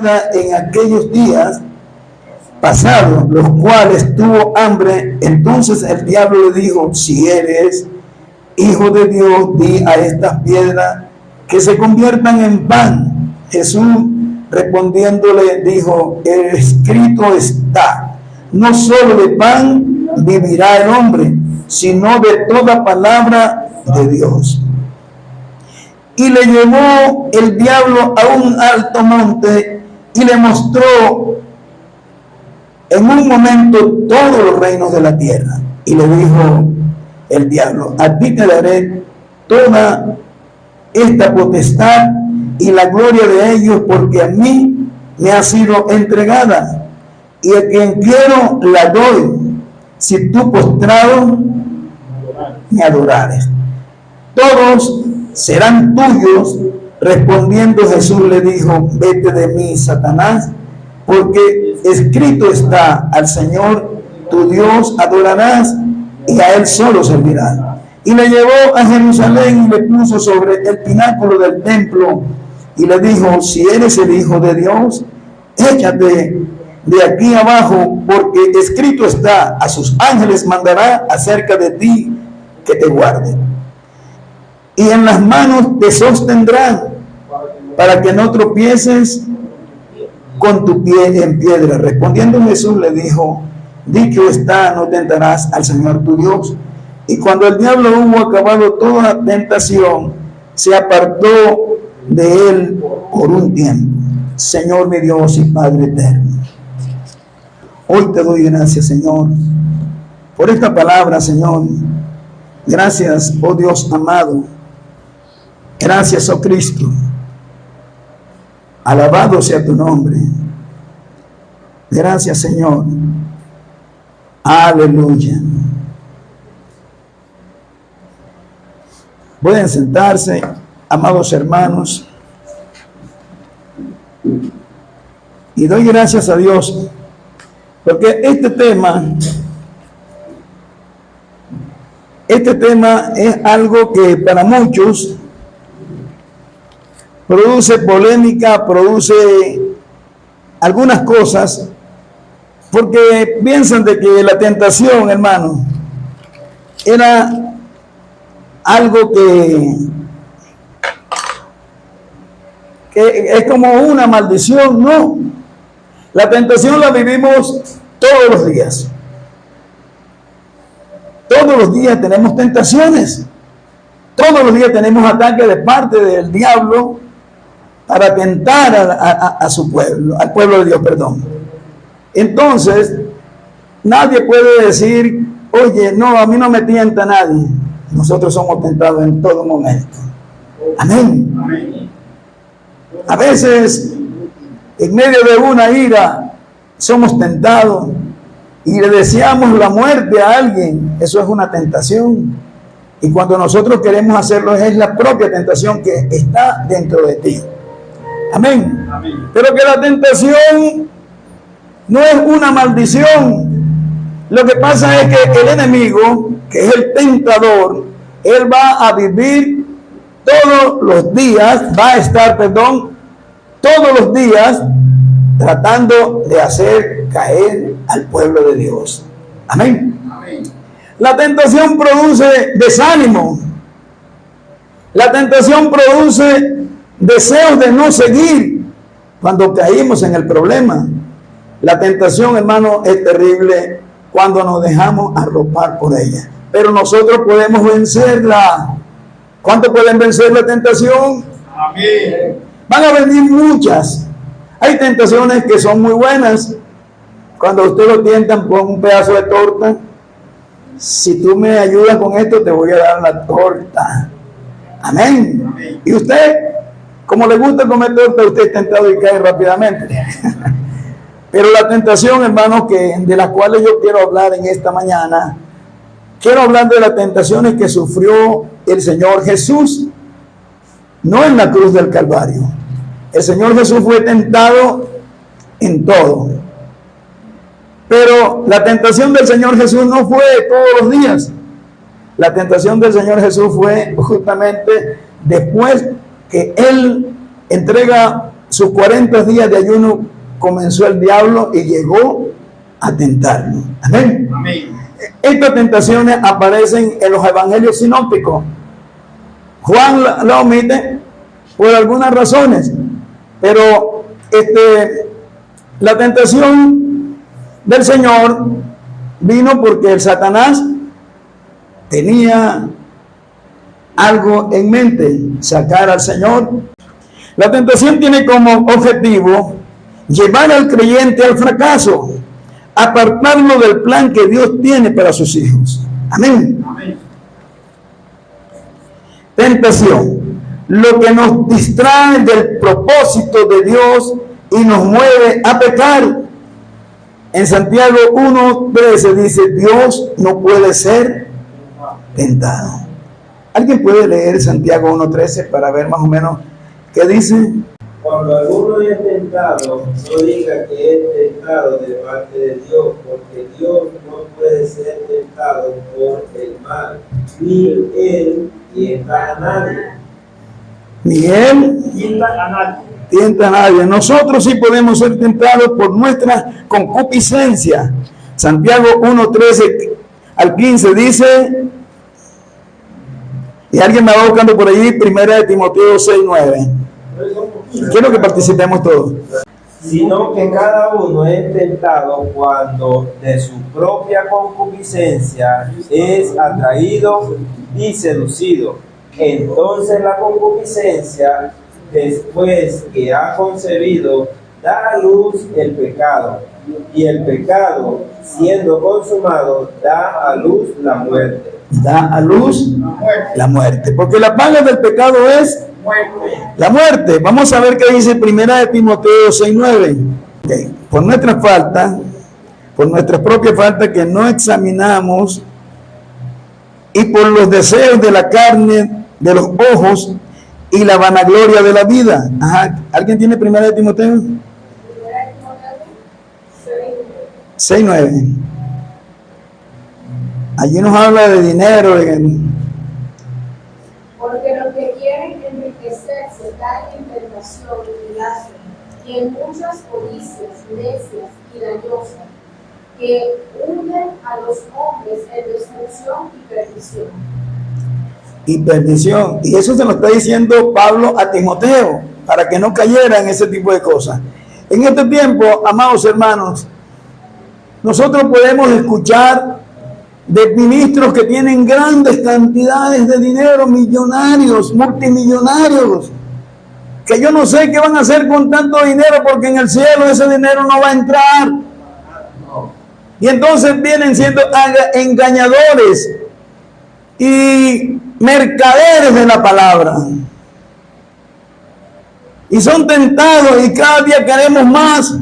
nada en aquellos días pasados, los cuales tuvo hambre. Entonces el diablo le dijo: si eres hijo de Dios, di a estas piedras que se conviertan en pan. Jesús respondiéndole dijo: escrito está, no solo de pan vivirá el hombre, sino de toda palabra de Dios. Y le llevó el diablo a un alto monte y le mostró en un momento todos los reinos de la tierra. Y le dijo el diablo: a ti te daré toda esta potestad y la gloria de ellos, porque a mí me ha sido entregada, y a quien quiero la doy, si tú postrado me adorares. Todos serán tuyos. Respondiendo Jesús le dijo: vete de mí, Satanás, porque escrito está: al Señor tu Dios adorarás y a Él solo servirás. Y le llevó a Jerusalén y le puso sobre el pináculo del templo y le dijo: si eres el Hijo de Dios, échate de aquí abajo, porque escrito está: a sus ángeles mandará acerca de ti que te guarden, y en las manos te sostendrán, para que no tropieces con tu pie en piedra. Respondiendo Jesús le dijo: dicho está, no tentarás al Señor tu Dios. Y cuando el diablo hubo acabado toda tentación, se apartó de él por un tiempo. Señor mi Dios y Padre eterno, hoy te doy gracias, Señor, por esta palabra, Señor. Gracias, oh Dios amado. Gracias, oh Cristo. Alabado sea tu nombre. Gracias, Señor. Aleluya. Pueden sentarse, amados hermanos. Y doy gracias a Dios, porque este tema es algo que para muchos produce polémica, produce algunas cosas, porque piensan de que la tentación, hermano, era algo que es como una maldición. No, la tentación la vivimos todos los días. Todos los días tenemos tentaciones. Todos los días tenemos ataques de parte del diablo para tentar a su pueblo, al pueblo de Dios, perdón. Entonces, nadie puede decir: oye, no, a mí no me tienta nadie. Nosotros somos tentados en todo momento. Amén. Amén. A veces, en medio de una ira, somos tentados y le deseamos la muerte a alguien. Eso es una tentación. Y cuando nosotros queremos hacerlo, es la propia tentación que está dentro de ti. Amén. Amén. Pero que la tentación no es una maldición. Lo que pasa es que el enemigo, que es el tentador, él va a vivir todos los días, va a estar, todos los días tratando de hacer caer al pueblo de Dios. Amén. Amén. La tentación produce desánimo. La tentación produce deseos de no seguir cuando caímos en el problema. La tentación, hermano, es terrible cuando nos dejamos arropar por ella. Pero nosotros podemos vencerla. ¿Cuántos pueden vencer la tentación? Amén. Van a venir muchas. Hay tentaciones que son muy buenas. Cuando usted lo tientan con un pedazo de torta: si tú me ayudas con esto, te voy a dar la torta. Amén. Amén. Y usted, como le gusta comer torta, usted es tentado y cae rápidamente. Pero la tentación, hermanos, de las cuales yo quiero hablar en esta mañana, quiero hablar de las tentaciones que sufrió el Señor Jesús, no en la cruz del Calvario. El Señor Jesús fue tentado en todo. Pero la tentación del Señor Jesús no fue todos los días. La tentación del Señor Jesús fue justamente después que Él entrega sus 40 días de ayuno comenzó el diablo y llegó a tentarlo. Amén. Amén. Estas tentaciones aparecen en los evangelios sinópticos. Juan la omite por algunas razones, pero la tentación del Señor vino porque el Satanás tenía algo en mente, sacar al Señor. La tentación tiene como objetivo llevar al creyente al fracaso, apartarlo del plan que Dios tiene para sus hijos. Amén. Amén. Tentación, lo que nos distrae del propósito de Dios y nos mueve a pecar. En Santiago 1:13 dice, Dios no puede ser tentado. ¿Alguien puede leer Santiago 1:13 para ver más o menos qué dice? Cuando alguno es tentado, no diga que es tentado de parte de Dios, porque Dios no puede ser tentado por el mal, ni él tienta a nadie. Ni él Tienta a nadie. tienta a nadie. Nosotros sí podemos ser tentados por nuestra concupiscencia. Santiago 1:13 al 15 dice, y alguien me va buscando por allí, 1 Timoteo 6:9. Quiero que participemos todos. Sino que cada uno es tentado cuando de su propia concupiscencia es atraído y seducido. Entonces la concupiscencia, después que ha concebido, da a luz el pecado. Y el pecado, siendo consumado, da a luz la muerte. Da a luz la muerte. Porque la paga del pecado es la muerte. Vamos a ver qué dice 1 Timoteo 6:9. Okay. Por nuestra falta, por nuestra propia falta que no examinamos y por los deseos de la carne, de los ojos y la vanagloria de la vida. Ajá. ¿Alguien tiene 1 Timoteo? 6:9. Allí nos habla de dinero. Porque los que quieren enriquecerse caen en tentación y lazo, y en muchas codicias necias y dañosas, que hunden a los hombres en destrucción y perdición. Y perdición. Y eso se lo está diciendo Pablo a Timoteo, para que no cayera en ese tipo de cosas. En este tiempo, amados hermanos, nosotros podemos escuchar de ministros que tienen grandes cantidades de dinero, millonarios, multimillonarios, que yo no sé qué van a hacer con tanto dinero, porque en el cielo ese dinero no va a entrar. Y entonces vienen siendo engañadores y mercaderes de la palabra. Y son tentados y cada día queremos más.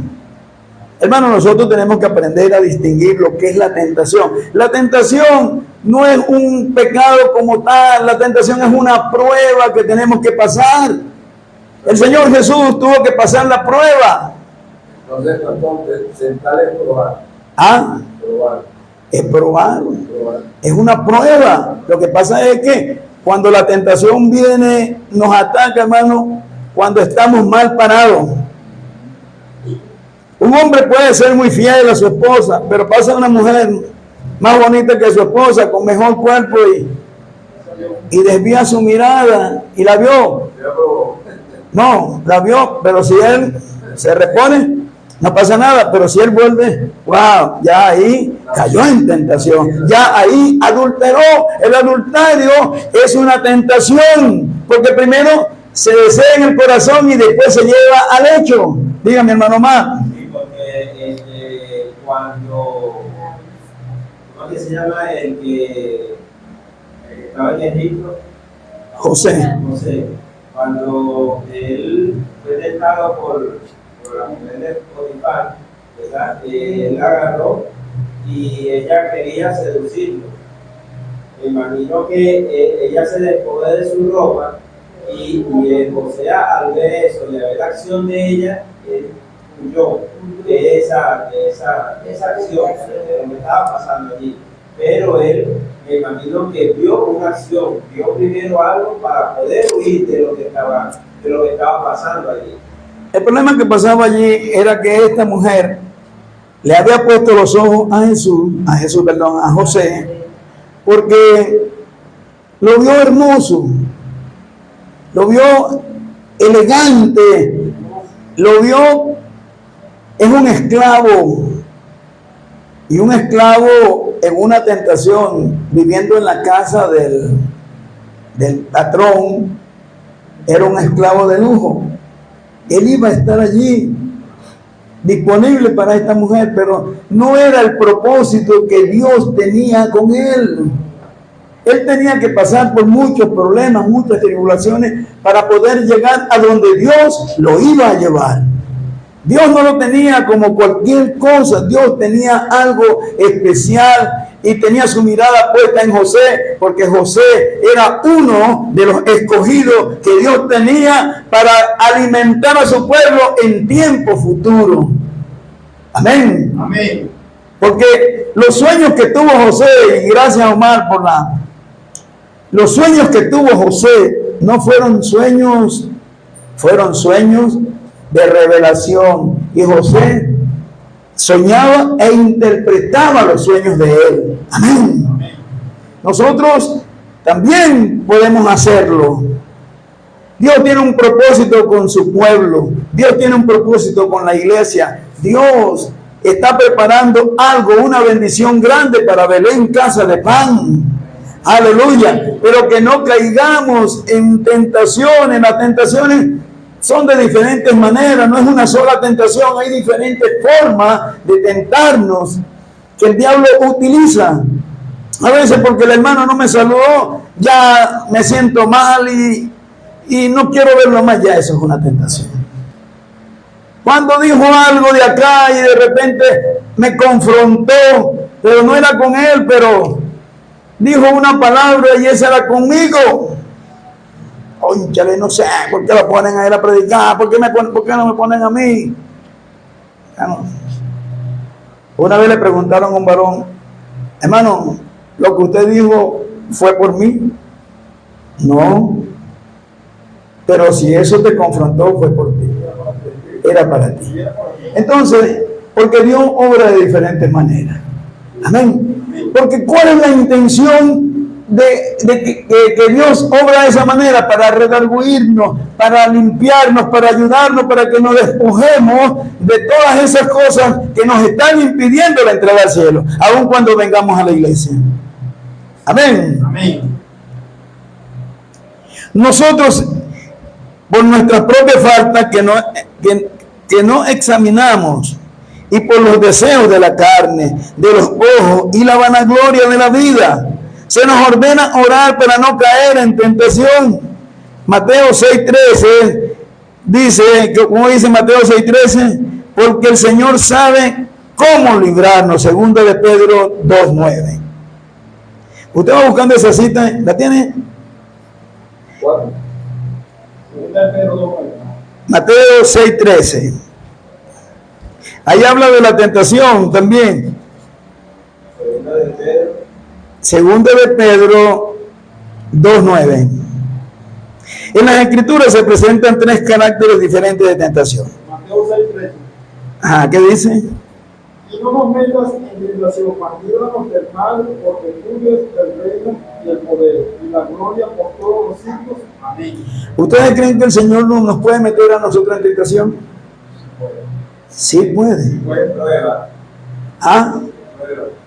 Hermano, nosotros tenemos que aprender a distinguir lo que es la tentación. La tentación no es un pecado como tal, la tentación es una prueba que tenemos que pasar. El Señor Jesús tuvo que pasar la prueba. Entonces, tentar es probar. Ah, Probar. es probar. Probar. Es una prueba. Lo que pasa es que cuando la tentación viene, nos ataca, hermano, cuando estamos mal parados. Un hombre puede ser muy fiel a su esposa, pero pasa una mujer más bonita que su esposa, con mejor cuerpo, y desvía su mirada y la vio. No, la vio, pero si él se repone, no pasa nada. Pero si él vuelve, wow, ya ahí cayó en tentación, ya ahí adulteró. El adulterio es una tentación, porque primero se desea en el corazón y después se lleva al hecho. Dígame, hermano más. Cuando, ¿cómo que se llama el que estaba en Egipto? José. José, cuando él fue tentado por la mujer de Potifar, ¿verdad? Él la agarró y ella quería seducirlo. Me imagino que ella se despojó de su ropa y José, al ver eso y al ver la acción de ella, huyó de esa acción, de lo que estaba pasando allí. Pero él, me imagino que vio una acción, vio primero algo para poder huir de lo que estaba pasando allí. El problema que pasaba allí era que esta mujer le había puesto los ojos a José, porque lo vio hermoso, lo vio elegante, lo vio, es un esclavo, y un esclavo en una tentación, viviendo en la casa del patrón, era un esclavo de lujo. Él iba a estar allí, disponible para esta mujer, pero no era el propósito que Dios tenía con él. Él tenía que pasar por muchos problemas, muchas tribulaciones, para poder llegar a donde Dios lo iba a llevar. Dios no lo tenía como cualquier cosa, Dios tenía algo especial y tenía su mirada puesta en José, porque José era uno de los escogidos que Dios tenía para alimentar a su pueblo en tiempo futuro. Amén. Amén. Porque los sueños que tuvo José, y gracias Omar por los sueños que tuvo José no fueron sueños, fueron sueños de revelación, y José soñaba e interpretaba los sueños de él. Amén. Nosotros también podemos hacerlo. Dios tiene un propósito con su pueblo, Dios tiene un propósito con la iglesia. Dios está preparando algo, una bendición grande para Belén, casa de pan. Aleluya. Pero que no caigamos en tentaciones. Las tentaciones son de diferentes maneras, no es una sola tentación, hay diferentes formas de tentarnos que el diablo utiliza. A veces porque el hermano no me saludó, ya me siento mal y no quiero verlo más, ya eso es una tentación. Cuando dijo algo de acá y de repente me confrontó, pero no era con él, pero dijo una palabra y esa era conmigo. Óychale, no sé, ¿por qué lo ponen a él a predicar? ¿Por qué no me ponen a mí? Una vez le preguntaron a un varón, hermano, ¿lo que usted dijo fue por mí? No, pero si eso te confrontó fue por ti, era para ti. Entonces, porque Dios obra de diferentes maneras. Amén. Porque ¿cuál es la intención de que Dios obra de esa manera? Para redarguirnos, para limpiarnos, para ayudarnos, para que nos despojemos de todas esas cosas que nos están impidiendo la entrada al cielo, aun cuando vengamos a la iglesia. Amén. Amén. Nosotros, por nuestra propia falta que no examinamos, y por los deseos de la carne, de los ojos y la vanagloria de la vida, se nos ordena orar para no caer en tentación. Mateo 6:13 dice, como dice Mateo 6:13, porque el Señor sabe cómo librarnos, segundo de Pedro 2:9. Usted va buscando esa cita, ¿la tiene? ¿Cuál? Mateo 6:13. Ahí habla de la tentación también. Segunda de Pedro 2:9. En las escrituras se presentan tres caracteres diferentes de tentación. Mateo 6:13. Ajá, ¿qué dice? Y no nos metas en tentación, mas líbranos del mal, porque tuyo es el reino y el poder y la gloria por todos los siglos. Amén. ¿Ustedes creen que el Señor no nos puede meter a nosotros en tentación? Sí puede. Prueba. Ah,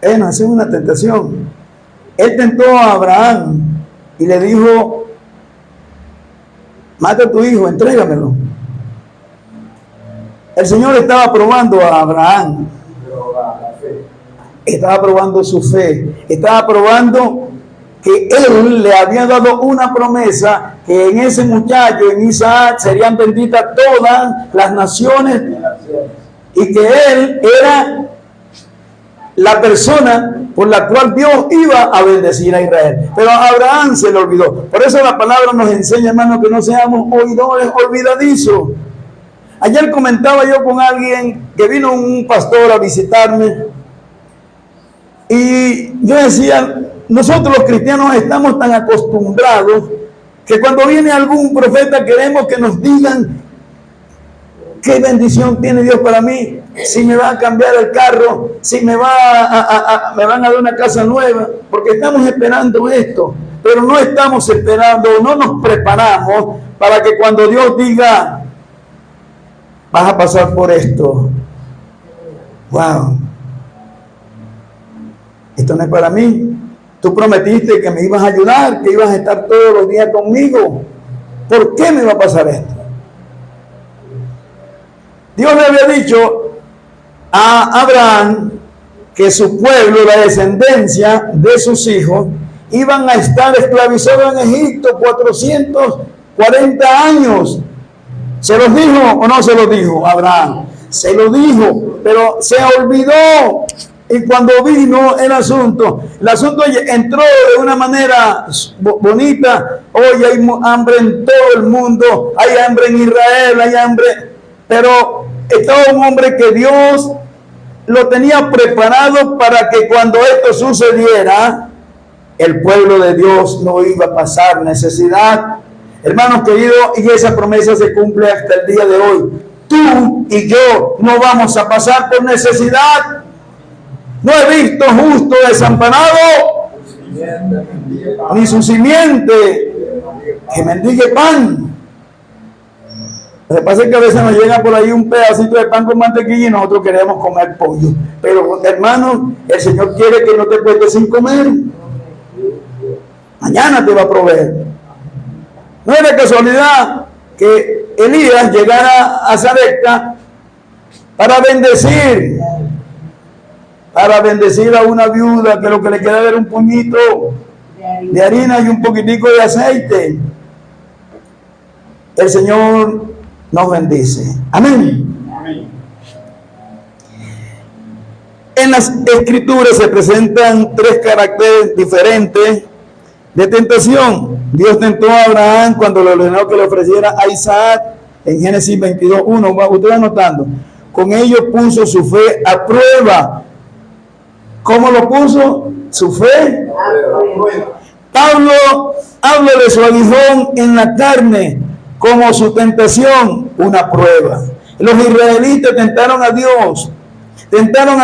esa es una tentación. Él tentó a Abraham y le dijo, mata a tu hijo, entrégamelo. El Señor estaba probando a Abraham. Estaba probando su fe. Estaba probando que Él le había dado una promesa, que en ese muchacho, en Isaac, serían benditas todas las naciones, y que Él era la persona por la cual Dios iba a bendecir a Israel. Pero a Abraham se le olvidó. Por eso la palabra nos enseña, hermano, que no seamos oidores olvidadizos. Ayer comentaba yo con alguien que vino un pastor a visitarme, y yo decía, nosotros los cristianos estamos tan acostumbrados que cuando viene algún profeta queremos que nos digan ¿qué bendición tiene Dios para mí? Si me va a cambiar el carro, si me van a dar una casa nueva, porque estamos esperando esto, pero no estamos esperando, no nos preparamos para que cuando Dios diga, vas a pasar por esto. Wow. Esto no es para mí. Tú prometiste que me ibas a ayudar, que ibas a estar todos los días conmigo. ¿Por qué me va a pasar esto? Dios le había dicho a Abraham que su pueblo, la descendencia de sus hijos, iban a estar esclavizados en Egipto 440 años. ¿Se los dijo o no se los dijo Abraham? Se lo dijo, pero se olvidó. Y cuando vino el asunto entró de una manera bonita. Hoy hay hambre en todo el mundo, hay hambre en Israel, hay hambre, pero estaba un hombre que Dios lo tenía preparado para que cuando esto sucediera, el pueblo de Dios no iba a pasar necesidad. Hermanos queridos, y esa promesa se cumple hasta el día de hoy. Tú y yo no vamos a pasar por necesidad. No he visto justo desamparado, ni su simiente que mendigue pan. Lo que pasa es que a veces nos llega por ahí un pedacito de pan con mantequilla y nosotros queremos comer pollo. Pero hermano, el Señor quiere que no te cueste sin comer. Mañana te va a proveer. No es de casualidad que Elías llegara a Sarepta para bendecir a una viuda que lo que le queda era un puñito de harina y un poquitico de aceite. El Señor nos bendice. Amén. Amén. En las Escrituras se presentan tres caracteres diferentes de tentación. Dios tentó a Abraham cuando le ordenó que le ofreciera a Isaac en Génesis 22:1. Usted va anotando. Con ello puso su fe a prueba. ¿Cómo lo puso? Su fe. Pablo habla de su aguijón en la carne como su tentación, una prueba. Los israelitas tentaron a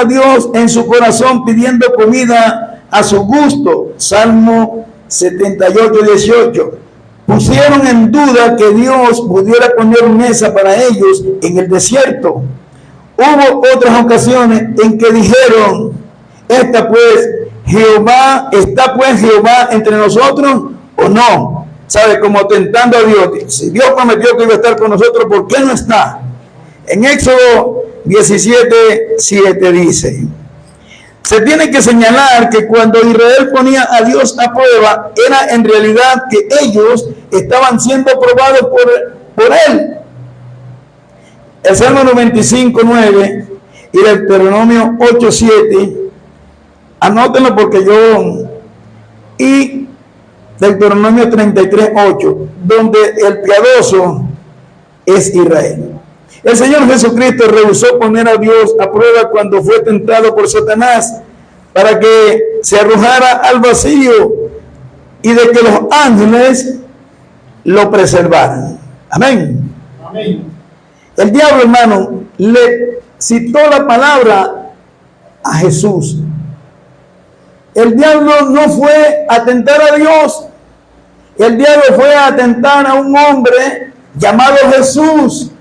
Dios en su corazón pidiendo comida a su gusto. Salmo 78:18. Pusieron en duda que Dios pudiera poner mesa para ellos en el desierto. Hubo otras ocasiones en que dijeron, ¿está pues Jehová entre nosotros o no? ¿Sabe? Como tentando a Dios. Si Dios prometió que iba a estar con nosotros, ¿por qué no está? En Éxodo 17:7 dice, se tiene que señalar que cuando Israel ponía a Dios a prueba, era en realidad que ellos estaban siendo probados por Él. El Salmo 95:9 y el Deuteronomio 8:7, anótenlo porque y Deuteronomio 33:8, donde el piadoso es Israel. El Señor Jesucristo rehusó poner a Dios a prueba cuando fue tentado por Satanás para que se arrojara al vacío y de que los ángeles lo preservaran. Amén. Amén. El diablo, hermano, le citó la palabra a Jesús. El diablo no fue a tentar a Dios. El diablo fue a tentar a un hombre llamado Jesús.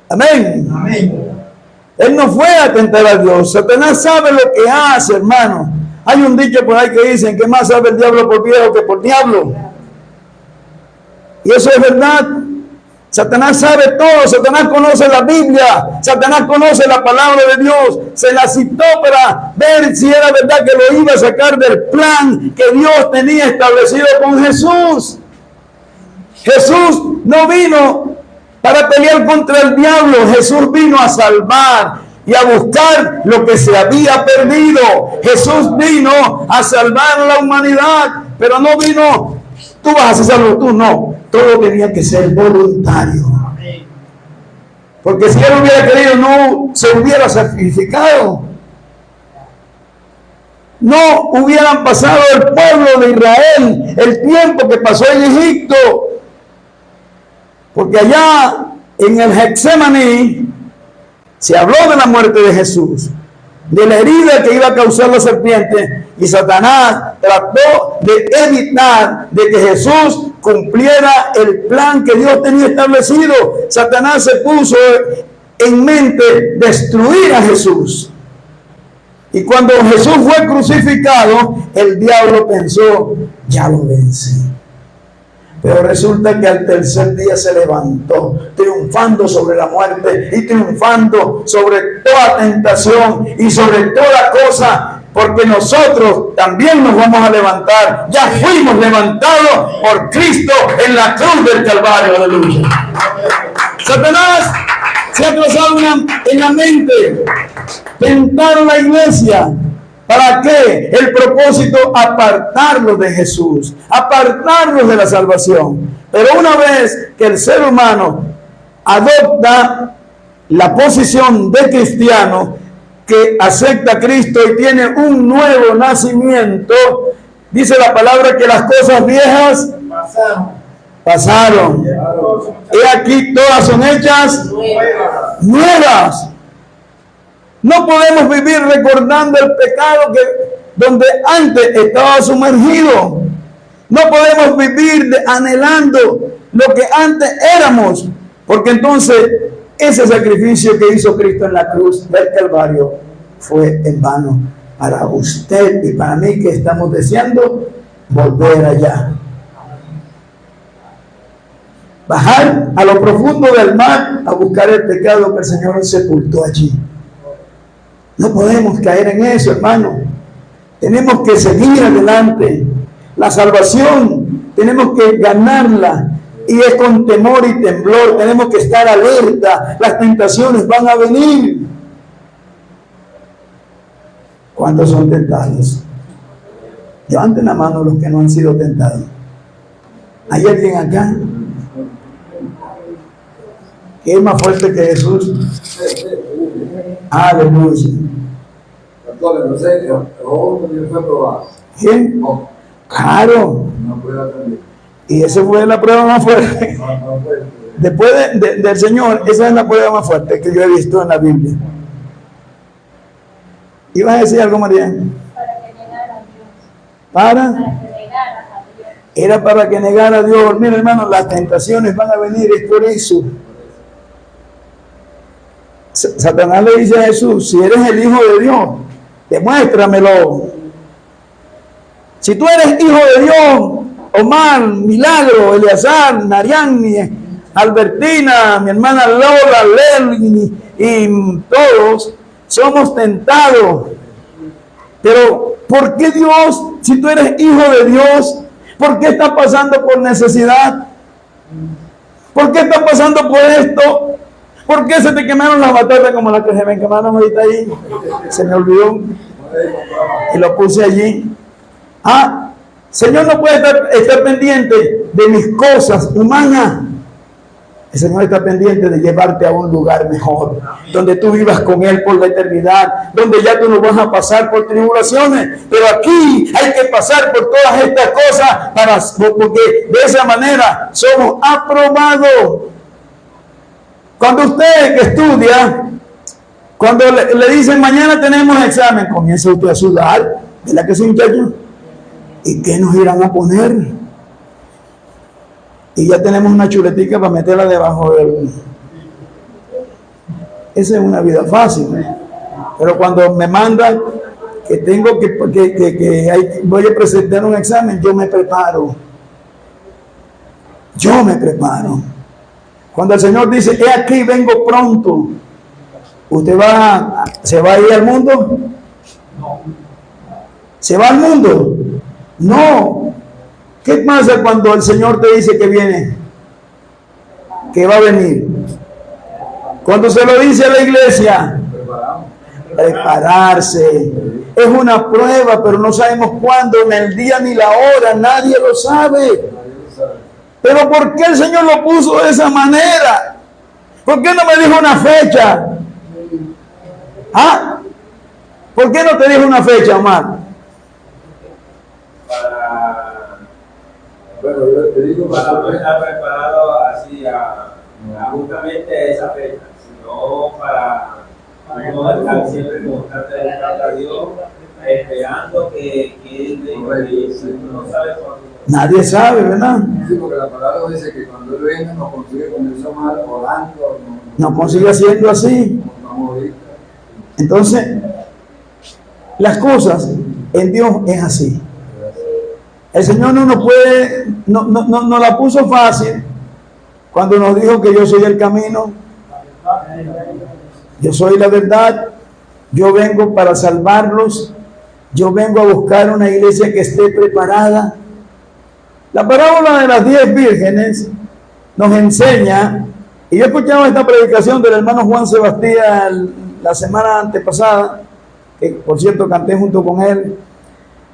Amén. Amén. Él no fue a tentar a Dios. Satanás sabe lo que hace, hermano. Hay un dicho por ahí que dicen que más sabe el diablo por viejo que por diablo. Y eso es verdad. Satanás sabe todo. Satanás conoce la Biblia. Satanás conoce la palabra de Dios. Se la citó para ver si era verdad que lo iba a sacar del plan que Dios tenía establecido con Jesús. Jesús no vino para pelear contra el diablo. Jesús vino a salvar y a buscar lo que se había perdido. Jesús vino a salvar a la humanidad, pero no vino, tú vas a ser salvo, tú no. Todo tenía que ser voluntario. Porque si él hubiera querido, no se hubiera sacrificado. No hubieran pasado el pueblo de Israel el tiempo que pasó en Egipto. Porque allá En el Getsemaní se habló de la muerte de Jesús, de la herida que iba a causar la serpiente, y Satanás trató de evitar de que Jesús cumpliera el plan que Dios tenía establecido. Satanás se puso en mente destruir a Jesús. Y cuando Jesús fue crucificado, el diablo pensó, ya lo vencí. Pero resulta que al tercer día se levantó, triunfando sobre la muerte y triunfando sobre toda tentación y sobre toda cosa, porque nosotros también nos vamos a levantar. Ya fuimos levantados por Cristo en la cruz del Calvario. Aleluya. Satanás se ha trazado en la mente tentar a la iglesia. ¿Para qué? El propósito, apartarlos de Jesús, apartarlos de la salvación. Pero una vez que el ser humano adopta la posición de cristiano, que acepta a Cristo y tiene un nuevo nacimiento, dice la palabra que las cosas viejas pasaron. Y aquí todas son hechas nuevas. No podemos vivir recordando el pecado donde antes estaba sumergido. No podemos vivir anhelando lo que antes éramos, porque entonces ese sacrificio que hizo Cristo en la cruz del Calvario fue en vano para usted y para mí, que estamos deseando volver allá. Bajar a lo profundo del mar a buscar el pecado que el Señor sepultó allí. No podemos caer en eso, hermano. Tenemos que seguir adelante. La salvación tenemos que ganarla, y es con temor y temblor. Tenemos que estar alerta. Las tentaciones van a venir. ¿Cuántos son tentados? Levanten la mano los que no han sido tentados. ¿Hay alguien acá que es más fuerte que Jesús? Aleluya. Doctor, no sé, también fue probado. ¿Quién? Claro. Una prueba también. Y esa fue la prueba más fuerte. Después del Señor, esa es la prueba más fuerte que yo he visto en la Biblia. ¿Ibas a decir algo, María? Para que negara a Dios. ¿Para? Para que negara a Dios. Era para que negara a Dios. Mira, hermano, las tentaciones van a venir, es por eso. Satanás le dice a Jesús, si eres el Hijo de Dios, demuéstramelo. Si tú eres Hijo de Dios, Omar, Milagro, Eleazar, Nariani, Albertina, mi hermana Lola, Lely y todos somos tentados. Pero ¿por qué Dios, si tú eres Hijo de Dios, por qué estás pasando por necesidad? ¿Por qué estás pasando por esto? ¿Por qué se te quemaron las batatas como las que se me quemaron ahorita ahí? Se me olvidó y lo puse allí. Señor no puede estar pendiente de mis cosas humanas. El Señor está pendiente de llevarte a un lugar mejor, donde tú vivas con Él por la eternidad, donde ya tú no vas a pasar por tribulaciones. Pero aquí hay que pasar por todas estas cosas porque de esa manera somos aprobados. Cuando usted que estudia, cuando le dicen mañana tenemos examen, comienza usted a sudar. ¿Verdad que sí, muchachos? ¿Y qué nos irán a poner? Y ya tenemos una chuletica para meterla debajo del... Esa es una vida fácil, ¿eh? Pero cuando me mandan que tengo voy a presentar un examen, yo me preparo. Yo me preparo. Cuando el Señor dice, he aquí, vengo pronto, ¿usted se va a ir al mundo? No. ¿Se va al mundo? No. ¿Qué pasa cuando el Señor te dice que viene? Que va a venir. Cuando se lo dice a la iglesia, prepararse. Es una prueba, pero no sabemos cuándo, ni el día ni la hora, nadie lo sabe. Pero ¿por qué el Señor lo puso de esa manera? ¿Por qué no me dijo una fecha? ¿Por qué no te dijo una fecha, Omar? Para no estar preparado así justamente esa fecha, sino para no estar siempre constante de buscar a Dios, esperando que Él no sabe cuándo. Nadie sabe, ¿verdad? Sí, porque la palabra dice que cuando Él venga nos consigue con eso mal, orando, Nos consigue haciendo así. no morir. Entonces, las cosas en Dios es así. El Señor no nos puede, no la puso fácil cuando nos dijo que yo soy el camino, yo soy la verdad, yo vengo para salvarlos, yo vengo a buscar una iglesia que esté preparada. La parábola de las 10 vírgenes nos enseña, y yo escuchaba esta predicación del hermano Juan Sebastián la semana antepasada, que por cierto canté junto con él.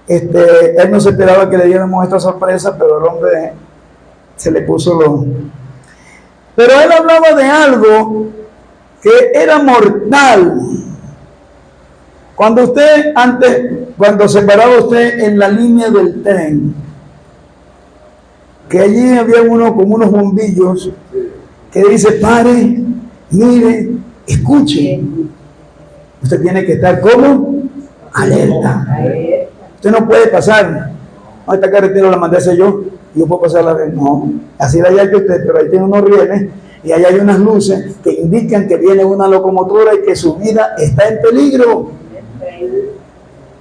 Él no se esperaba que le diéramos esta sorpresa, pero el hombre se le puso lo... Pero él hablaba de algo que era mortal. Cuando se paraba usted en la línea del tren, que allí había uno con unos bombillos que dice: pare, mire, escuche. Usted tiene que estar como alerta. Usted no puede pasar. No, esta carretera la mandé a hacer yo puedo pasar la vez. No, así la haya que usted, pero ahí tiene unos rieles y ahí hay unas luces que indican que viene una locomotora y que su vida está en peligro.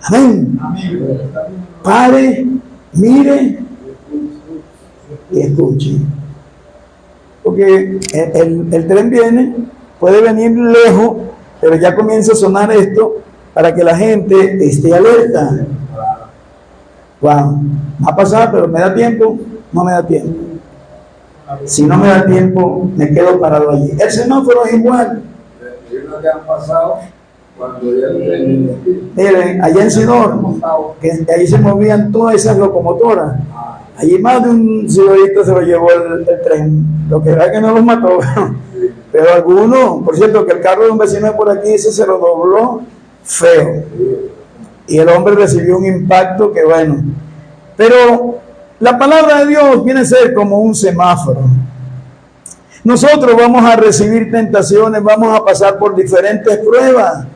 Amén. Pare, mire y escuche. Porque el tren viene, puede venir lejos, pero ya comienza a sonar esto para que la gente esté alerta. Wow, va a pasar, pero ¿me da tiempo? No me da tiempo. Si no me da tiempo, me quedo parado allí. El semáforo es igual. Y unos que han pasado cuando ya Miren, allá en Sidor, que ahí se movían todas esas locomotoras. Allí más de un sidorista se lo llevó el tren. Lo que era que no los mató. Pero algunos, por cierto, que el carro de un vecino de por aquí, ese se lo dobló feo. Y el hombre recibió un impacto que bueno. Pero la palabra de Dios viene a ser como un semáforo. Nosotros vamos a recibir tentaciones, vamos a pasar por diferentes pruebas.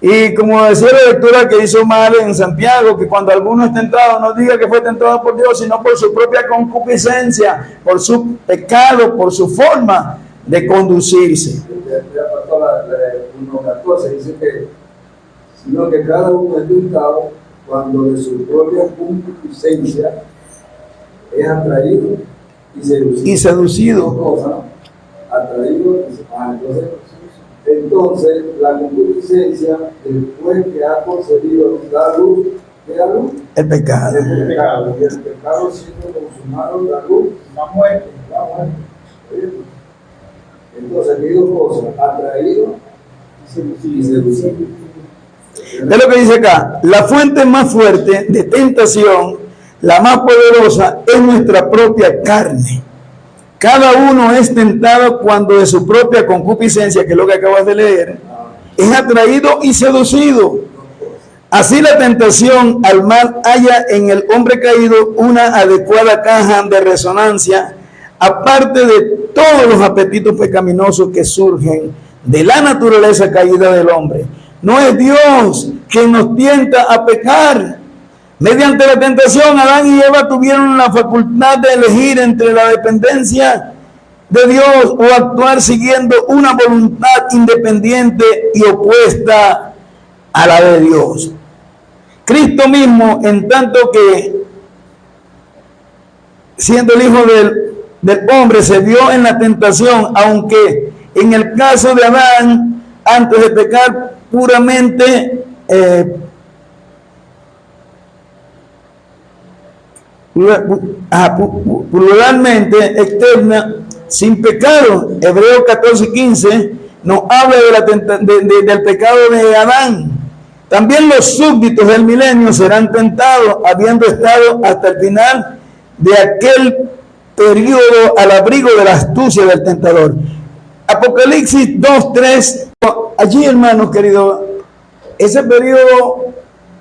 Y como decía la lectura que hizo mal en Santiago, que cuando alguno es tentado, no diga que fue tentado por Dios, sino por su propia concupiscencia, por su pecado, por su forma de conducirse. Ya pasó la 1:14, dice que sino que cada uno es tentado cuando de su propia concupiscencia es atraído y seducido. Atraído entonces la concupiscencia, después que ha concebido da luz, ¿qué da luz? El pecado. El pecado. Y el pecado siendo consumado da luz, la muerte. Entonces, hay dos cosas: atraído y seducido. Es lo que dice acá: la fuente más fuerte de tentación, la más poderosa, es nuestra propia carne. Cada uno es tentado cuando de su propia concupiscencia, que es lo que acabas de leer, es atraído y seducido. Así la tentación al mal halla en el hombre caído una adecuada caja de resonancia, aparte de todos los apetitos pecaminosos que surgen de la naturaleza caída del hombre. No es Dios quien nos tienta a pecar. Mediante la tentación, Adán y Eva tuvieron la facultad de elegir entre la dependencia de Dios o actuar siguiendo una voluntad independiente y opuesta a la de Dios. Cristo mismo, en tanto que siendo el Hijo del hombre, se vio en la tentación, aunque en el caso de Adán, antes de pecar puramente, pluralmente externa, sin pecado. Hebreos 14:15 nos habla del pecado de Adán. También los súbditos del milenio serán tentados, habiendo estado hasta el final de aquel periodo al abrigo de la astucia del tentador. Apocalipsis 2:3. Allí, hermanos queridos, ese periodo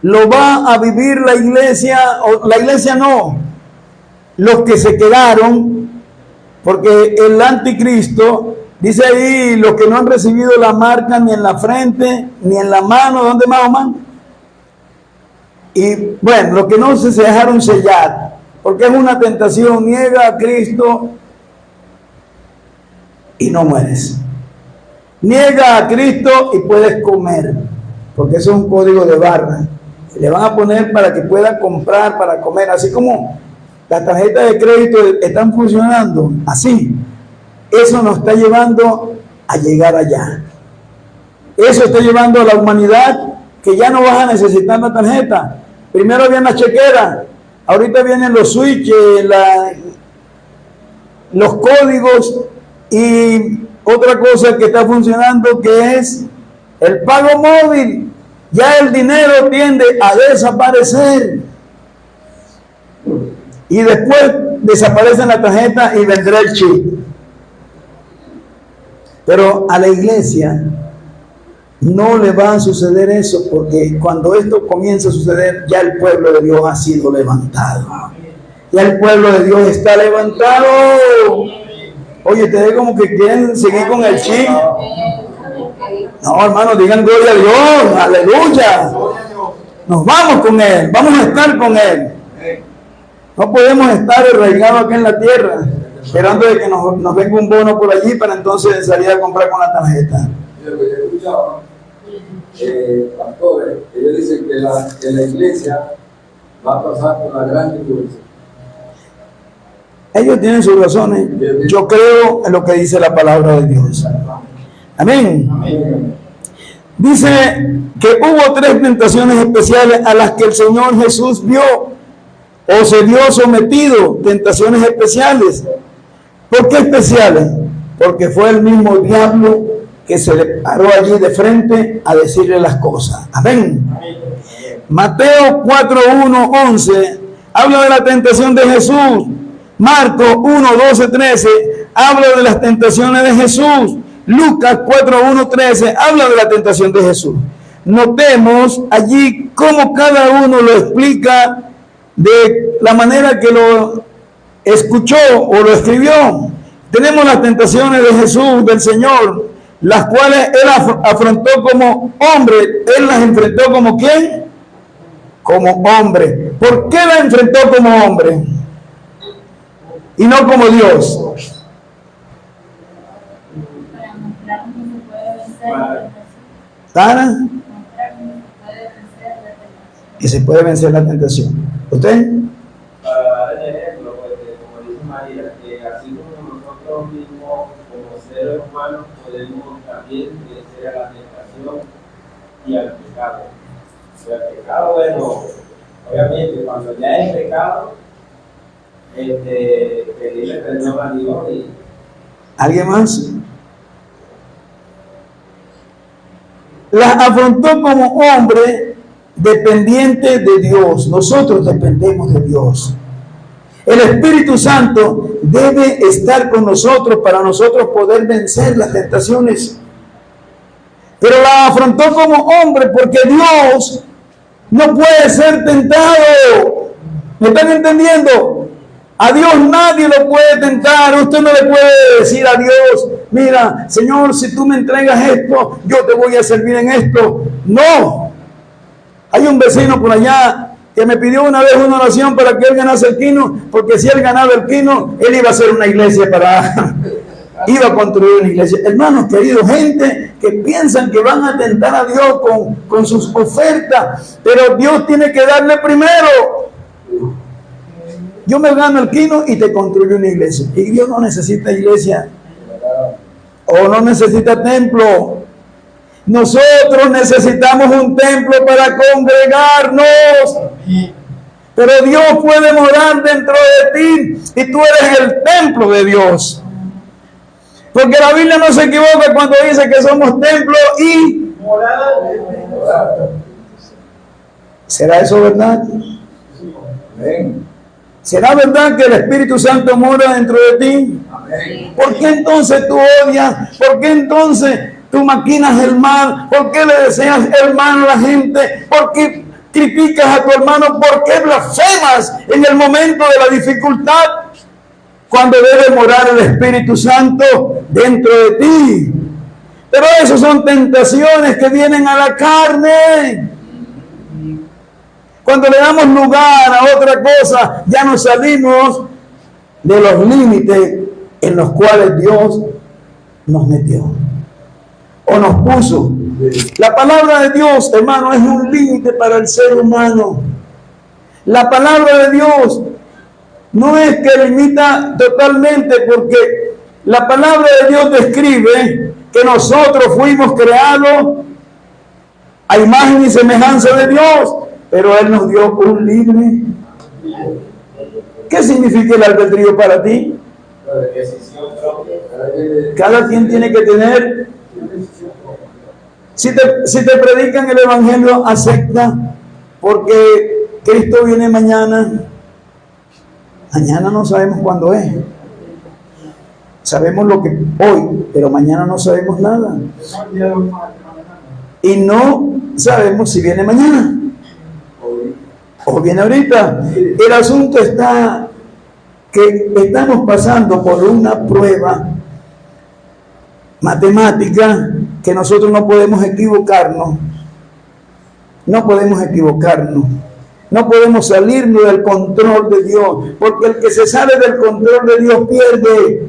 lo va a vivir la iglesia, o la iglesia no, los que se quedaron Porque el anticristo, dice ahí, los que no han recibido la marca ni en la frente, ni en la mano, ¿dónde más, Omar? Y bueno, los que no se dejaron sellar, porque es una tentación, niega a Cristo y no mueres. Niega a Cristo y puedes comer, porque eso es un código de barra. Le van a poner para que pueda comprar, para comer, así como las tarjetas de crédito están funcionando, así. Eso nos está llevando a llegar allá. Eso está llevando a la humanidad que ya no vas a necesitar la tarjeta. Primero viene la chequera, ahorita vienen los switches, los códigos y otra cosa que está funcionando que es el pago móvil. Ya el dinero tiende a desaparecer y después desaparece la tarjeta y vendrá el chip. Pero a la iglesia no le va a suceder eso, porque cuando esto comienza a suceder, ya el pueblo de Dios ha sido levantado. Ya el pueblo de Dios está levantado. Oye, ustedes como que quieren seguir con el chip. No, hermano, digan gloria a Dios, aleluya. Nos vamos con Él, vamos a estar con Él. No podemos estar arraigados aquí en la tierra, esperando de que nos venga un bono por allí para entonces salir a comprar con la tarjeta. Yo he escuchado pastores, ellos dicen que la iglesia va a pasar por la gran tribulación. Ellos tienen sus razones. Yo creo en lo que dice la palabra de Dios. Amén. Amén. Dice que hubo 3 tentaciones especiales a las que el Señor Jesús vio o se vio sometido. Tentaciones especiales. ¿Por qué especiales? Porque fue el mismo diablo que se le paró allí de frente a decirle las cosas. Amén. Mateo 4:1-11 habla de la tentación de Jesús. Marcos 1:12-13 habla de las tentaciones de Jesús. Lucas 4:1-13 habla de la tentación de Jesús. Notemos allí cómo cada uno lo explica de la manera que lo escuchó o lo escribió. Tenemos las tentaciones de Jesús, del Señor, las cuales Él afrontó como hombre. Él las enfrentó como ¿quién? Como hombre. ¿Por qué las enfrentó como hombre? Y no como Dios. ¿Para? Y se puede vencer la tentación. ¿Usted? Para dar el ejemplo, porque como dice María, que así como nosotros mismos, como seres humanos, podemos también vencer a la tentación y al pecado. El pecado, bueno, obviamente, cuando ya es pecado, pedirle perdón a Dios y... ¿Alguien más? Las afrontó como hombre dependiente de Dios. Nosotros dependemos de Dios. El Espíritu Santo debe estar con nosotros para nosotros poder vencer las tentaciones. Pero la afrontó como hombre porque Dios no puede ser tentado. ¿Me están entendiendo? A Dios nadie lo puede tentar. Usted no le puede decir a Dios, mira, Señor, si tú me entregas esto, yo te voy a servir en esto. No. Hay un vecino por allá que me pidió una vez una oración para que él ganase el quino, porque si él ganaba el quino, él iba a hacer una iglesia iba a construir una iglesia. Hermanos queridos, gente que piensan que van a tentar a Dios con sus ofertas, pero Dios tiene que darle primero. Yo me gano el quino y te construyo una iglesia. Y Dios no necesita iglesia. O no necesita templo. Nosotros necesitamos un templo para congregarnos. Pero Dios puede morar dentro de ti y tú eres el templo de Dios. Porque la Biblia no se equivoca cuando dice que somos templo y morada. ¿Será eso verdad? Amén. ¿Será verdad que el Espíritu Santo mora dentro de ti? Amén. ¿Por qué entonces tú odias? ¿Por qué entonces tú maquinas el mal? ¿Por qué le deseas el mal a la gente? ¿Por qué criticas a tu hermano? ¿Por qué blasfemas en el momento de la dificultad? cuando debe morar el Espíritu Santo dentro de ti. Pero esas son tentaciones que vienen a la carne. Cuando le damos lugar a otra cosa, ya nos salimos de los límites en los cuales Dios nos metió o nos puso. La palabra de Dios, hermano, es un límite para el ser humano. La palabra de Dios no es que limita totalmente, porque la palabra de Dios describe que nosotros fuimos creados a imagen y semejanza de Dios, pero Él nos dio un libre. ¿Qué significa el albedrío para ti? Cada quien tiene que tener. Si te predican el Evangelio, acepta, porque Cristo viene mañana. Mañana no sabemos cuándo es. Sabemos lo que hoy, pero mañana no sabemos nada. Y no sabemos si viene mañana o viene ahorita. El asunto está que estamos pasando por una prueba matemática que nosotros no podemos equivocarnos. No podemos equivocarnos. No podemos salirnos del control de Dios, porque el que se sale del control de Dios pierde.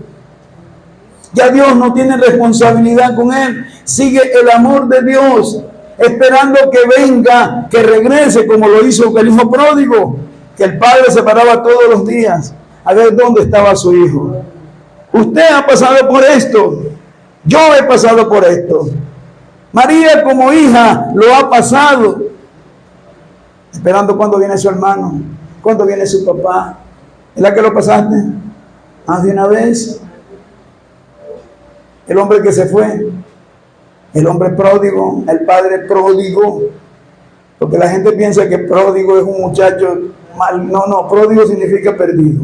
Ya Dios no tiene responsabilidad con él. Sigue el amor de Dios, esperando que venga, que regrese, como lo hizo el hijo pródigo, que el padre se paraba todos los días a ver dónde estaba su hijo. Usted ha pasado por esto. Yo he pasado por esto. María como hija lo ha pasado, esperando cuándo viene su hermano, cuándo viene su papá. ¿Es la que lo pasaste? Más de una vez. El hombre que se fue, el hombre pródigo, el padre pródigo, porque la gente piensa que pródigo es un muchacho mal. No, pródigo significa perdido.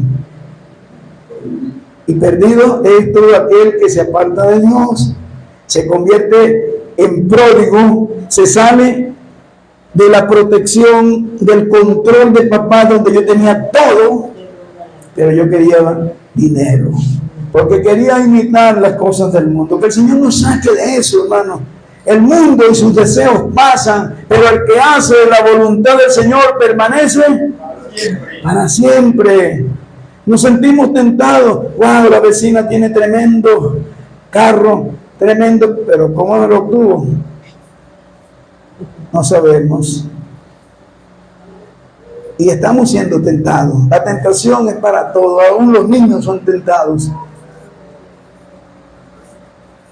Y perdido es todo aquel que se aparta de Dios, se convierte en pródigo, se sale de la protección, del control de papá, donde yo tenía todo, pero yo quería dinero, porque quería imitar las cosas del mundo. Que el Señor nos saque de eso, hermano. El mundo y sus deseos pasan, pero el que hace la voluntad del Señor permanece para siempre. Nos sentimos tentados. Wow, la vecina tiene tremendo carro, tremendo, pero ¿cómo no lo obtuvo? No sabemos. Y estamos siendo tentados. La tentación es para todos. Aún los niños son tentados.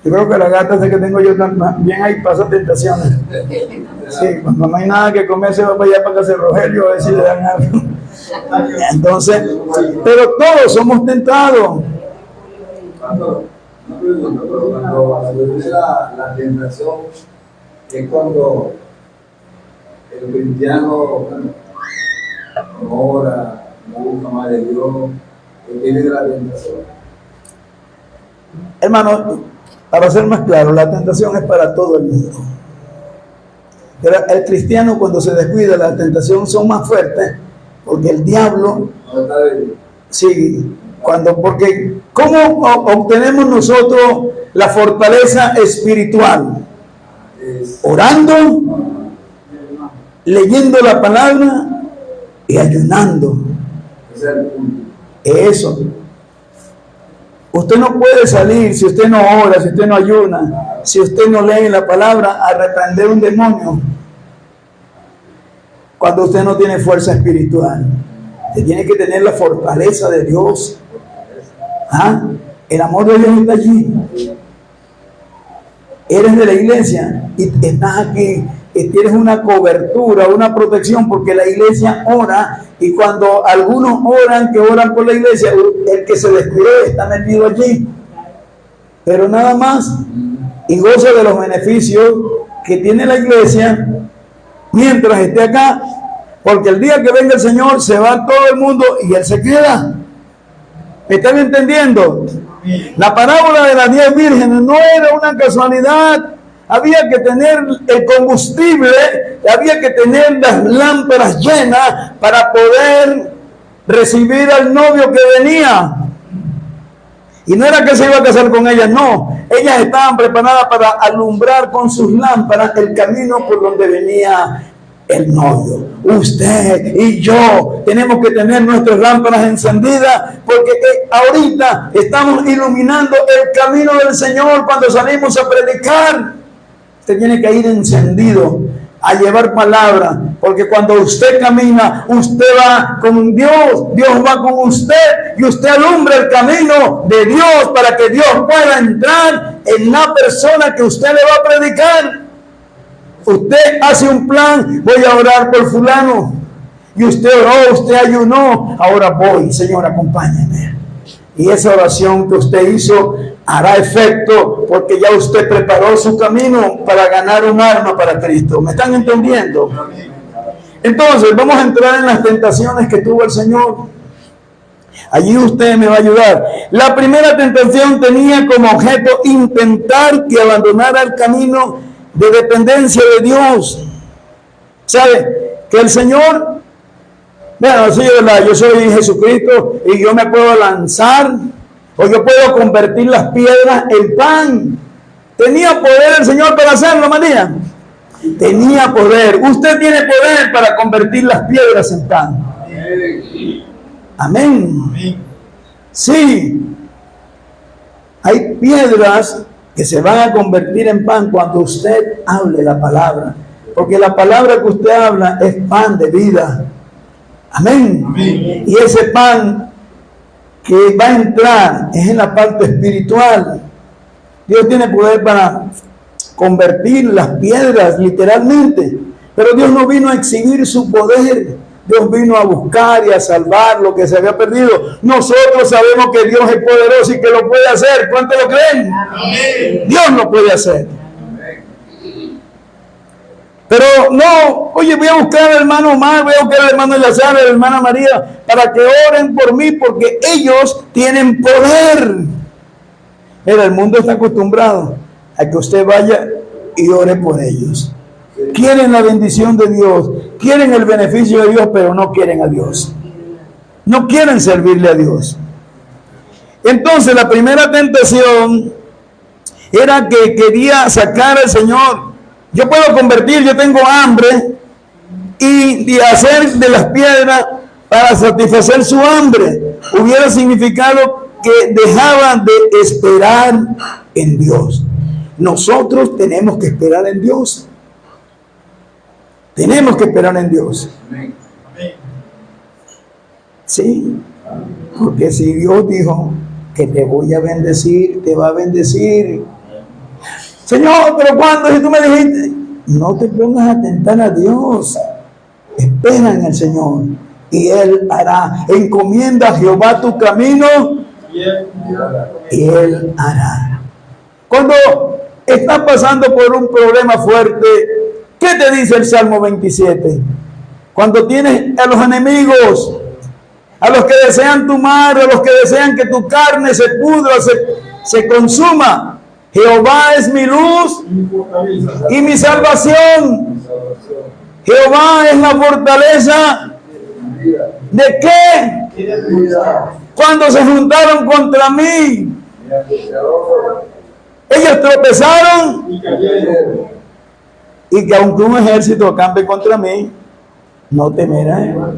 Yo creo que la gata que tengo yo también ahí pasa tentaciones. Sí, cuando no hay nada que comer se va para allá para casa de Rogelio a ver si le dan algo. Entonces, pero todos somos tentados. Cuando la tentación es cuando el cristiano no ora, no busca más de Dios, que tiene de la tentación. Hermano, para ser más claro, la tentación es para todo el mundo. Pero el cristiano, cuando se descuida, las tentaciones son más fuertes, porque el diablo, sí, porque ¿cómo obtenemos nosotros la fortaleza espiritual? Orando, leyendo la palabra y ayunando. Eso. Usted no puede salir si usted no ora, si usted no ayuna, si usted no lee la palabra, a reprender un demonio. Cuando usted no tiene fuerza espiritual, usted tiene que tener la fortaleza de Dios. ¿Ah? El amor de Dios está allí. Eres de la iglesia y estás aquí. Tienes una cobertura, una protección, porque la iglesia ora, y cuando algunos oran, que oran por la iglesia, el que se descuidó está metido allí, pero nada más, y goza de los beneficios que tiene la iglesia mientras esté acá, porque el día que venga el Señor se va todo el mundo y Él se queda. ¿Me están entendiendo? La parábola de las 10 vírgenes no era una casualidad. Había que tener el combustible, había que tener las lámparas llenas para poder recibir al novio que venía. Y no era que se iba a casar con ellas, no. Ellas estaban preparadas para alumbrar con sus lámparas el camino por donde venía el novio. Usted y yo tenemos que tener nuestras lámparas encendidas, porque ahorita estamos iluminando el camino del Señor cuando salimos a predicar. Usted tiene que ir encendido a llevar palabra, porque cuando usted camina, usted va con Dios, Dios va con usted, y usted alumbra el camino de Dios para que Dios pueda entrar en la persona que usted le va a predicar. Usted hace un plan, voy a orar por fulano, y usted oró, usted ayunó, ahora voy, Señor, acompáñame. Y esa oración que usted hizo hará efecto, porque ya usted preparó su camino para ganar un alma para Cristo. ¿Me están entendiendo? Entonces, vamos a entrar en las tentaciones que tuvo el Señor. Allí usted me va a ayudar. La primera tentación tenía como objeto intentar que abandonara el camino de dependencia de Dios. ¿Sabe? Que el Señor, bueno, sí, yo soy Jesucristo y yo me puedo lanzar, o yo puedo convertir las piedras en pan. ¿Tenía poder el Señor para hacerlo, María? Tenía poder. Usted tiene poder para convertir las piedras en pan. Amén. Sí. Hay piedras que se van a convertir en pan cuando usted hable la palabra. Porque la palabra que usted habla es pan de vida. Amén. Amén. Y ese pan que va a entrar es en la parte espiritual. Dios tiene poder para convertir las piedras literalmente. Pero Dios no vino a exhibir su poder. Dios vino a buscar y a salvar lo que se había perdido. Nosotros sabemos que Dios es poderoso y que lo puede hacer. ¿Cuántos lo creen? Amén. Dios lo puede hacer. Pero no, oye, voy a buscar al hermano Omar, voy a buscar al hermano Eleazar, a la hermana María, para que oren por mí, porque ellos tienen poder. Mira, el mundo está acostumbrado a que usted vaya y ore por ellos. Quieren la bendición de Dios, quieren el beneficio de Dios, pero no quieren a Dios. No quieren servirle a Dios. Entonces, la primera tentación era que quería sacar al Señor. Yo puedo convertir, yo tengo hambre, y hacer de las piedras para satisfacer su hambre. Hubiera significado que dejaban de esperar en Dios. Nosotros tenemos que esperar en Dios. Tenemos que esperar en Dios. Sí, porque si Dios dijo que te voy a bendecir, te va a bendecir. Señor, pero cuando si tú me dijiste, no te pongas a tentar a Dios, espera en el Señor y Él hará. Encomienda a Jehová tu camino y Él hará. Cuando estás pasando por un problema fuerte, ¿qué te dice el Salmo 27? Cuando tienes a los enemigos, a los que desean tu mal, a los que desean que tu carne se pudra, se consuma. Jehová es mi luz y mi salvación. Jehová es la fortaleza. ¿De qué? Cuando se juntaron contra mí, ellos tropezaron y que aunque un ejército acampe contra mí, no temerá.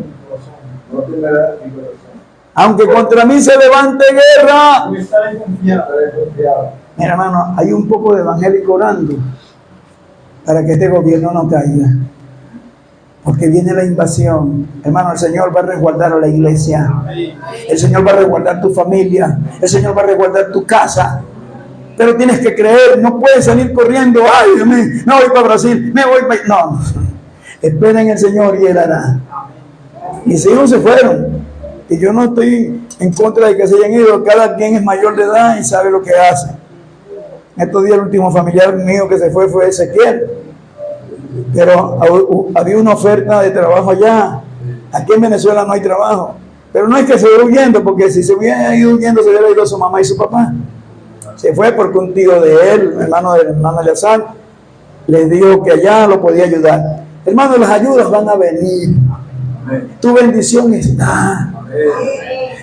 Aunque contra mí se levante guerra. Mira, hermano, hay un poco de evangélico orando para que este gobierno no caiga. Porque viene la invasión. Hermano, el Señor va a resguardar a la iglesia. El Señor va a resguardar tu familia. El Señor va a resguardar tu casa. Pero tienes que creer, no puedes salir corriendo. Ay, Dios mío, me voy para Brasil, me voy para... No, espera en el Señor y Él hará. Mis hijos se fueron. Y yo no estoy en contra de que se hayan ido. Cada quien es mayor de edad y sabe lo que hace. Estos días el último familiar mío que se fue Ezequiel. Pero había una oferta de trabajo allá. Aquí en Venezuela no hay trabajo. Pero no es que se hubiera huyendo, porque si se hubiera ido huyendo se hubiera ido su mamá y su papá. Se fue porque un tío de él, hermano del hermano Eleazar, les dijo que allá lo podía ayudar. Hermano, las ayudas van a venir. Tu bendición está.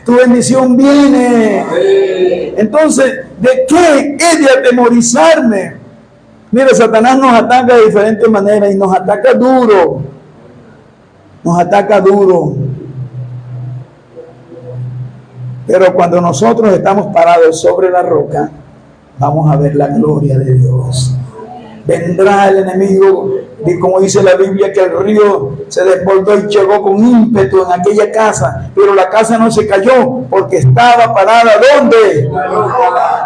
tu bendición viene. Entonces, ¿de qué he de atemorizarme? Mira, Satanás nos ataca de diferentes maneras y nos ataca duro. Nos ataca duro. Pero cuando nosotros estamos parados sobre la roca, vamos a ver la gloria de Dios. Vendrá el enemigo, y como dice la Biblia, que el río se desbordó y llegó con ímpetu en aquella casa, pero la casa no se cayó porque estaba parada. ¿Dónde?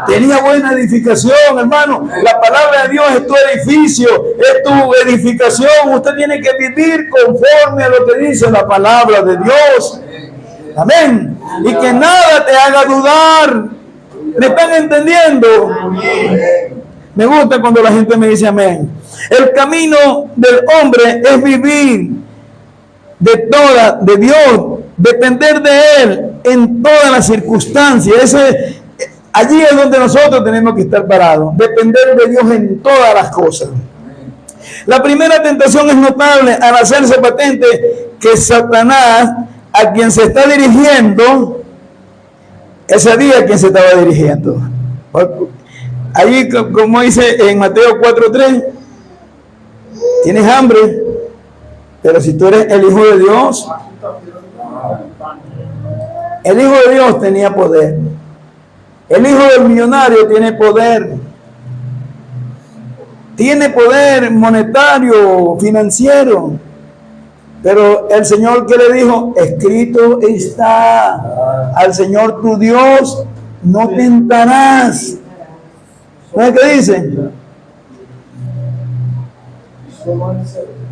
Tenía buena edificación, hermano. La palabra de Dios es tu edificio, es tu edificación. Usted tiene que vivir conforme a lo que dice la palabra de Dios. Amén. Y que nada te haga dudar. ¿Me están entendiendo? Me gusta cuando la gente me dice amén. El camino del hombre es vivir de Dios, depender de Él en todas las circunstancias. Allí es donde nosotros tenemos que estar parados, depender de Dios en todas las cosas. La primera tentación es notable al hacerse patente que Satanás, a quien se está dirigiendo, ese día a quien se estaba dirigiendo. Allí, como dice en Mateo 4:3, tienes hambre, pero si tú eres el Hijo de Dios, el Hijo de Dios tenía poder. El hijo del millonario tiene poder. Tiene poder monetario, financiero. Pero el Señor, ¿qué le dijo? Escrito está: al Señor tu Dios no tentarás. ¿Sabes qué dice?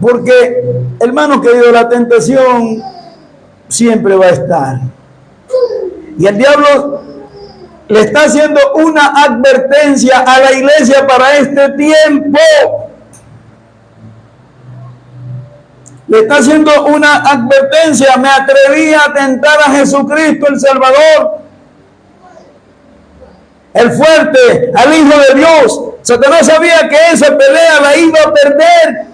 Porque, hermano querido, la tentación siempre va a estar. Y el diablo le está haciendo una advertencia a la iglesia para este tiempo. Le está haciendo una advertencia. Me atreví a tentar a Jesucristo el Salvador, el fuerte, al Hijo de Dios. Satanás sabía que esa pelea la iba a perder.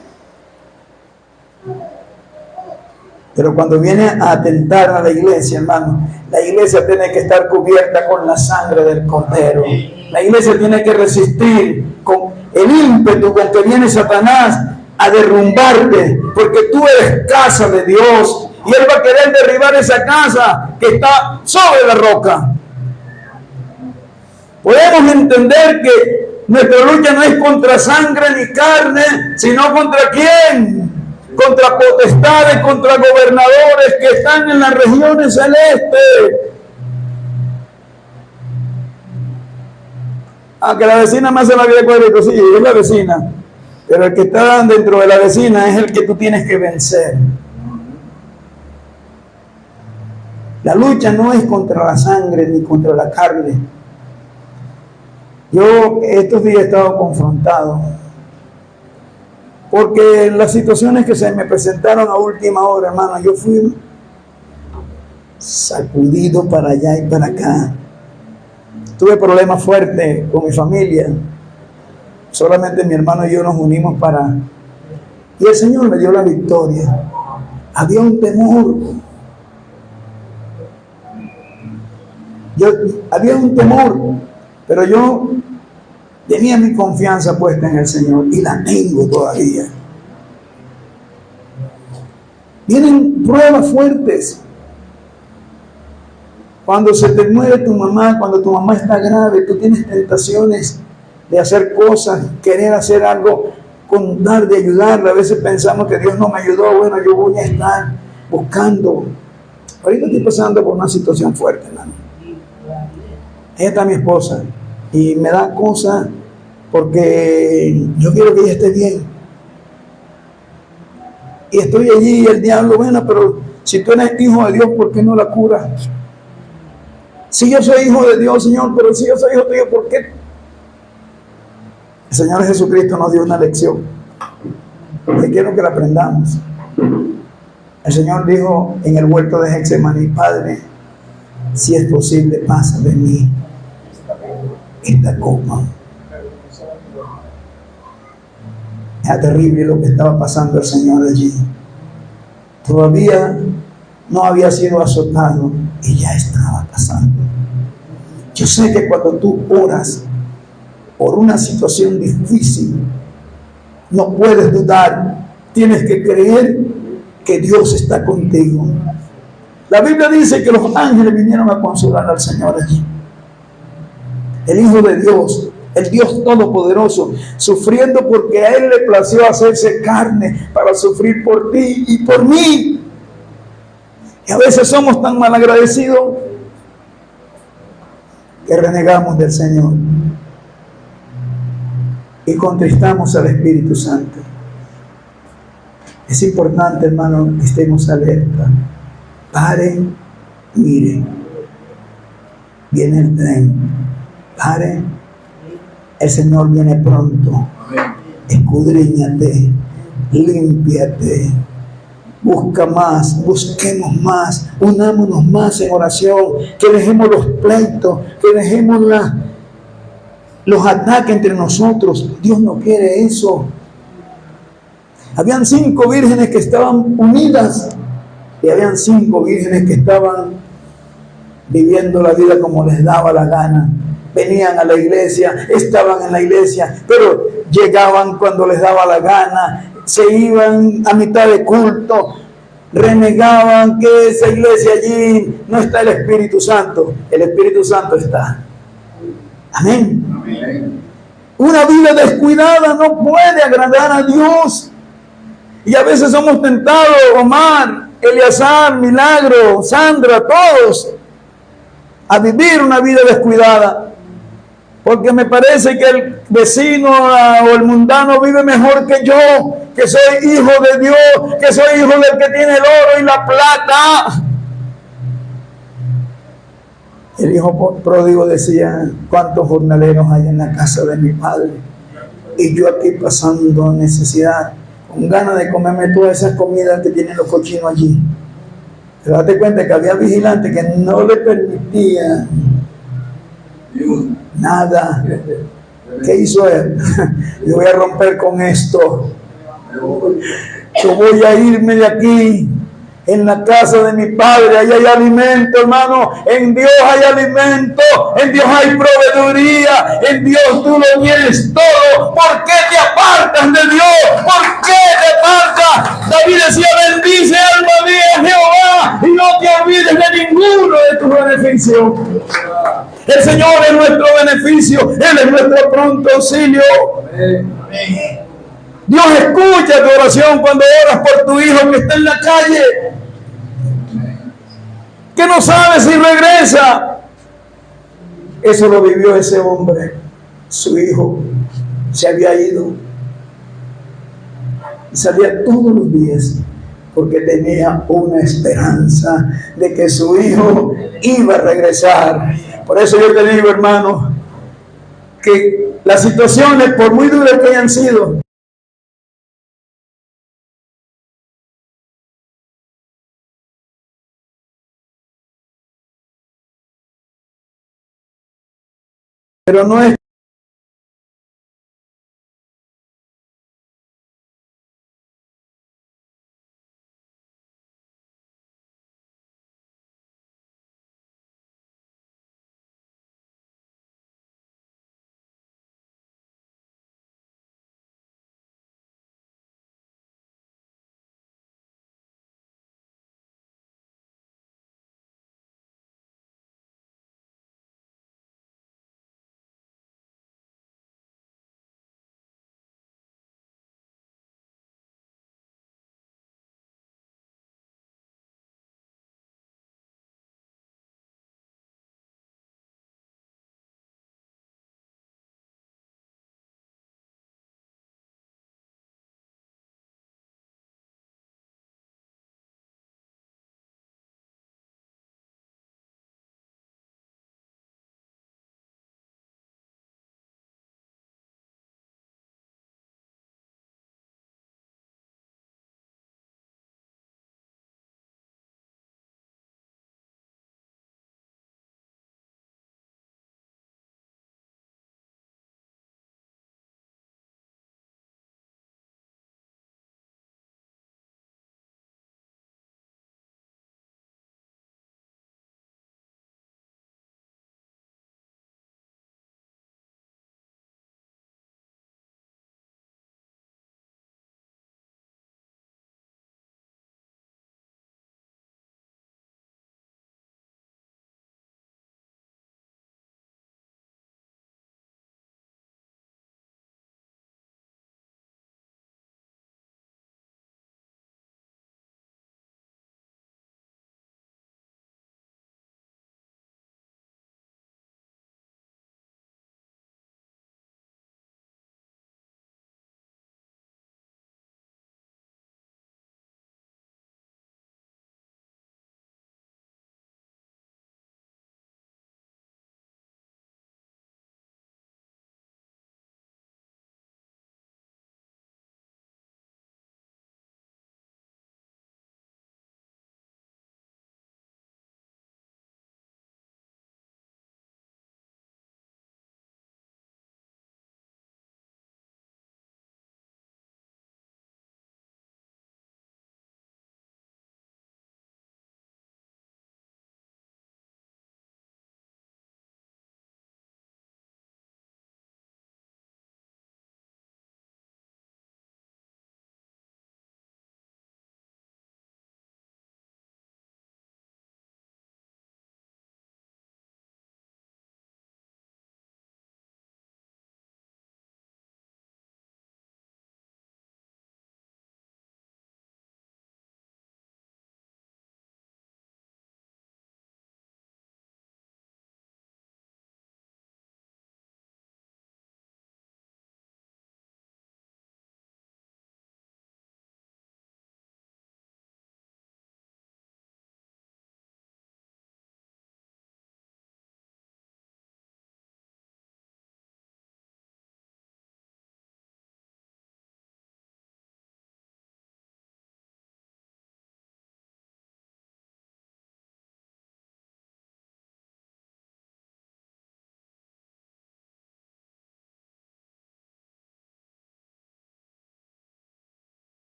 Pero cuando viene a atentar a la iglesia, hermano, la iglesia tiene que estar cubierta con la sangre del Cordero. La iglesia tiene que resistir con el ímpetu con que viene Satanás a derrumbarte, porque tú eres casa de Dios y Él va a querer derribar esa casa que está sobre la roca. Podemos entender que nuestra lucha no es contra sangre ni carne, sino contra ¿quién? Contra potestades, contra gobernadores que están en las regiones celestes. Que la vecina me hace la vida de cuadrito, sí, es la vecina. Pero el que está dentro de la vecina es el que tú tienes que vencer. La lucha no es contra la sangre ni contra la carne. Yo estos días he estado confrontado porque las situaciones que se me presentaron a última hora, hermano, yo fui sacudido para allá y para acá. Tuve problemas fuertes con mi familia. Solamente mi hermano y yo nos unimos y el Señor me dio la victoria. Había un temor. Había un temor, pero yo tenía mi confianza puesta en el Señor y la tengo todavía. Vienen pruebas fuertes. Cuando se te muere tu mamá, cuando tu mamá está grave, tú tienes tentaciones de hacer cosas, querer hacer algo con tal de ayudarla. A veces pensamos que Dios no me ayudó. Bueno, yo voy a estar buscando. Ahorita estoy pasando por una situación fuerte, hermano. Ella está mi esposa y me da cosas porque yo quiero que ella esté bien. Y estoy allí y el diablo, bueno, pero si tú eres hijo de Dios, ¿por qué no la curas? Si yo soy hijo de Dios, Señor, pero si yo soy hijo tuyo, ¿por qué? El Señor Jesucristo nos dio una lección que quiero que la aprendamos. El Señor dijo en el huerto de Getsemaní: Padre, si es posible, pasa de mí esta copa. Era terrible lo que estaba pasando el Señor allí. Todavía no había sido azotado y ya estaba Yo sé que cuando tú oras por una situación difícil, no puedes dudar, tienes que creer que Dios está contigo. La Biblia dice que los ángeles vinieron a consolar al Señor allí. El Hijo de Dios, el Dios Todopoderoso, sufriendo porque a Él le plació hacerse carne para sufrir por ti y por mí. Y a veces somos tan malagradecidos que renegamos del Señor y contristamos al Espíritu Santo. Es importante, hermano, que estemos alerta. Paren, miren. Viene el tren. Paren. El Señor viene pronto. Escudriñate, límpiate. Busca más, busquemos más, unámonos más en oración, que dejemos los pleitos, que dejemos los ataques entre nosotros. Dios no quiere eso. Habían 5 vírgenes que estaban unidas y habían 5 vírgenes que estaban viviendo la vida como les daba la gana. Venían a la iglesia, estaban en la iglesia, pero llegaban cuando les daba la gana, se iban a mitad de culto, renegaban que esa iglesia allí no está el Espíritu Santo. El Espíritu Santo está. Amén. Amén. Una vida descuidada no puede agradar a Dios. Y a veces somos tentados, Omar, Eleazar, Milagro, Sandra, todos, a vivir una vida descuidada. Porque me parece que el vecino o el mundano vive mejor que yo, que soy hijo de Dios, que soy hijo del que tiene el oro y la plata. El hijo pródigo decía: ¿cuántos jornaleros hay en la casa de mi padre? Y yo aquí pasando necesidad, con ganas de comerme todas esas comidas que tienen los cochinos allí. Pero date cuenta que había vigilantes que no le permitían nada. ¿Qué hizo él? Yo voy a romper con esto. Yo voy a irme de aquí. En la casa de mi padre, ahí hay alimento, hermano. En Dios hay alimento. En Dios hay proveeduría. En Dios tú lo tienes todo. ¿Por qué te apartas de Dios? ¿Por qué te apartas? David decía: bendice alma mía Jehová y no te olvides de ninguno de tus beneficios. El Señor es nuestro beneficio. Él es nuestro pronto auxilio. Amén. Dios escucha tu oración cuando oras por tu hijo que está en la calle, que no sabe si regresa. Eso lo vivió ese hombre. Su hijo se había ido y salía todos los días porque tenía una esperanza de que su hijo iba a regresar. Por eso yo te digo, hermano, que las situaciones, por muy duras que hayan sido, pero no es